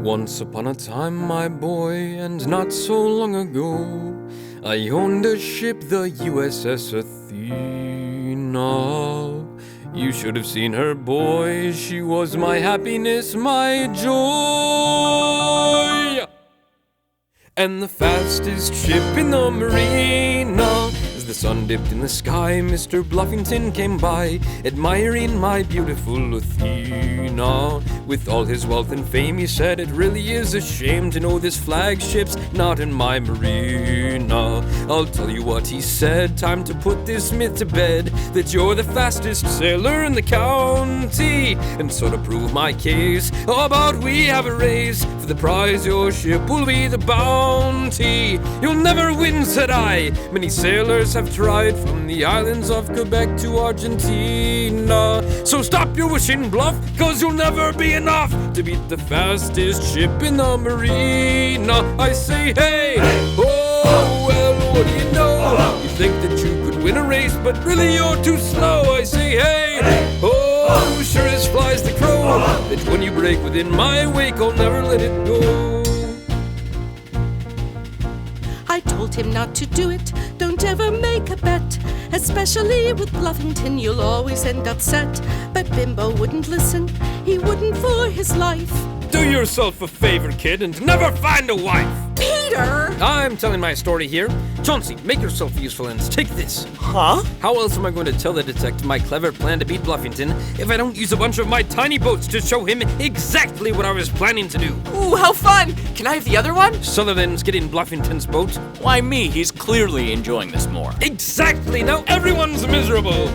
Once upon a time, my boy, and not so long ago, I owned a ship, the USS Athena. You should have seen her, boy. She was my happiness, my joy. And the fastest ship in the marina. As the sun dipped in the sky, Mr. Bluffington came by, admiring my beautiful Athena. With all his wealth and fame, he said, it really is a shame to know this flagship's not in my marina. I'll tell you what he said, time to put this myth to bed, that you're the fastest sailor in the county. And so to prove my case, how about we have a race? For the prize your ship will be the bounty. You'll never win, said I. Many sailors have tried from the islands of Quebec to Argentina. So stop your wishing, Bluff, cause you'll never be enough to beat the fastest ship in the marina. I say, hey, oh, well, what do you know? You think that you could win a race, but really you're too slow. I say, hey, oh, sure as flies the crow, that when you break within my wake, I'll never let it go. I told him not to do it, don't ever make a bet. Especially with Bluffington, you'll always end upset. But Bimbo wouldn't listen, he wouldn't for his life. Do yourself a favor, kid, and never find a wife. Peter! I'm telling my story here. Chauncey, make yourself useful and take this. Huh? How else am I going to tell the detective my clever plan to beat Bluffington if I don't use a bunch of my tiny boats to show him exactly what I was planning to do? Ooh, how fun! Can I have the other one? Sullivan's getting Bluffington's boat. Why me? He's clearly enjoying this more. Exactly! Now everyone's miserable!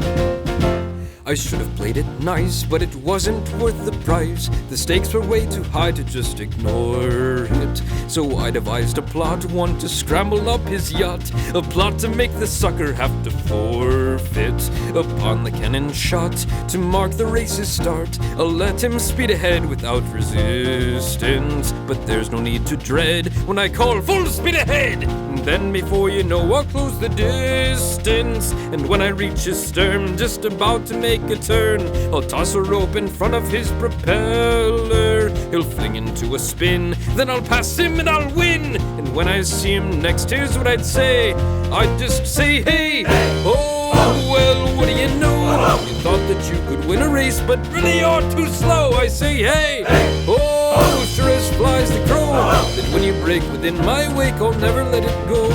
I should have played it nice, but it wasn't worth the price. The stakes were way too high to just ignore it. So I devised a plot, one to scramble up his yacht, a plot to make the sucker have to forfeit. Upon the cannon shot, to mark the race's start, I'll let him speed ahead without resistance. But there's no need to dread when I call full speed ahead. And then before you know, I'll close the distance. And when I reach his stern, just about to make a turn, I'll toss a rope in front of his propeller. He'll fling into a spin, then I'll pass him and I'll win. And when I see him next, here's what I'd say. I'd just say, hey, oh, well, what do you know? You thought that you could win a race, but really you're too slow. I say, hey, oh, sure as flies the crow, that when you break within my wake, I'll never let it go.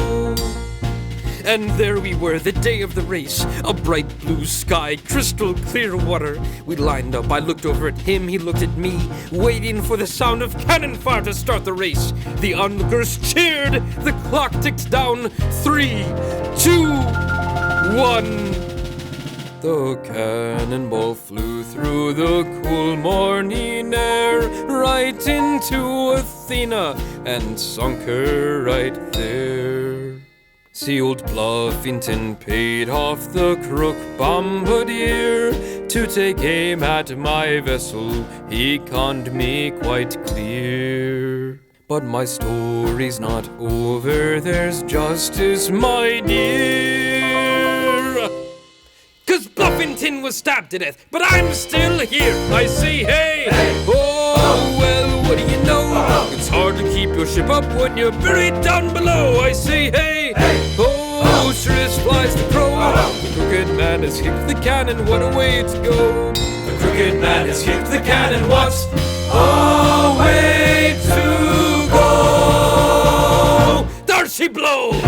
And there we were, the day of the race, a bright blue sky, crystal clear water. We lined up, I looked over at him, he looked at me, waiting for the sound of cannon fire to start the race. The onlookers cheered, the clock ticked down, 3, 2, 1. The cannonball flew through the cool morning air, right into Athena, and sunk her right there. See, old Bluffington paid off the crook bombardier to take aim at my vessel. He conned me quite clear. But my story's not over, there's justice, my dear. 'Cause Bluffington was stabbed to death, but I'm still here. I say, hey, oh, well, what do you know? It's hard to keep your ship up when you're buried down below. I say, hey, oh, sure as flies the crow. The crooked man has kicked the cannon, what a way to go. The crooked man has kicked the cannon, what a way to go. There she blows!